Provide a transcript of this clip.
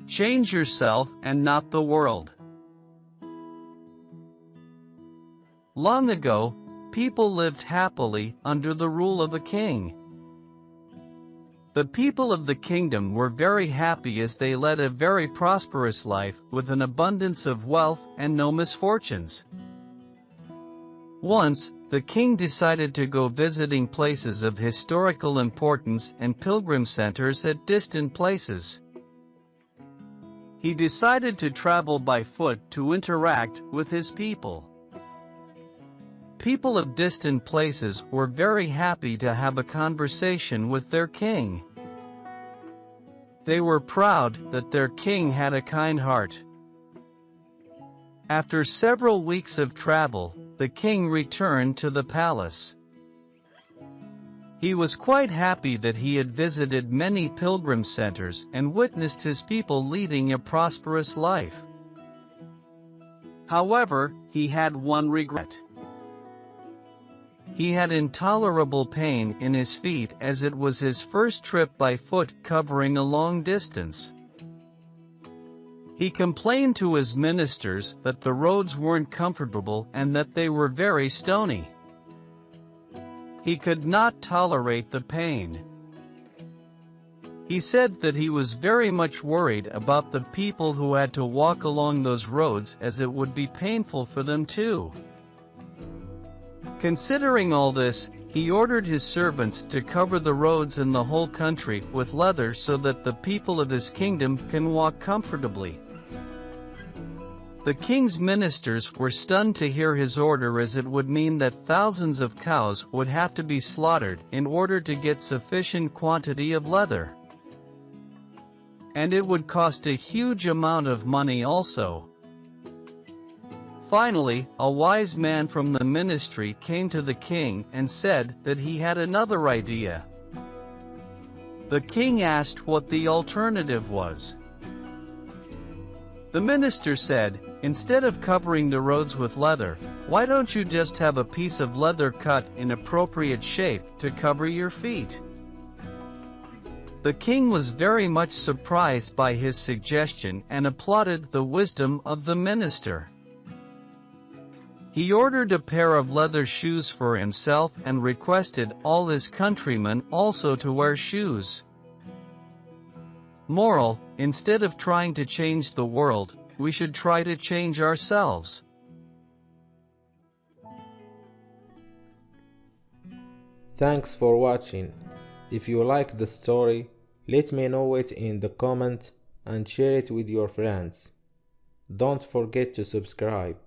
Change yourself and not the world. Long ago, people lived happily under the rule of a king. The people of the kingdom were very happy as they led a very prosperous life with an abundance of wealth and no misfortunes. Once, the king decided to go visiting places of historical importance and pilgrim centers at distant places. He decided to travel by foot to interact with his people. People of distant places were very happy to have a conversation with their king. They were proud that their king had a kind heart. After several weeks of travel, the king returned to the palace. He was quite happy that he had visited many pilgrim centers and witnessed his people leading a prosperous life. However, he had one regret. He had intolerable pain in his feet as it was his first trip by foot covering a long distance. He complained to his ministers that the roads weren't comfortable and that they were very stony. He could not tolerate the pain. He said that he was very much worried about the people who had to walk along those roads as it would be painful for them too. Considering all this, he ordered his servants to cover the roads in the whole country with leather so that the people of his kingdom can walk comfortably. The king's ministers were stunned to hear his order, as it would mean that thousands of cows would have to be slaughtered in order to get sufficient quantity of leather. And it would cost a huge amount of money also. Finally, a wise man from the ministry came to the king and said that he had another idea. The king asked what the alternative was. The minister said, "Instead of covering the roads with leather, why don't you just have a piece of leather cut in appropriate shape to cover your feet?" The king was very much surprised by his suggestion and applauded the wisdom of the minister. He ordered a pair of leather shoes for himself and requested all his countrymen also to wear shoes. Moral: instead of trying to change the world, we should try to change ourselves. Thanks for watching. If you like the story, let me know it in the comment and share it with your friends. Don't forget to subscribe.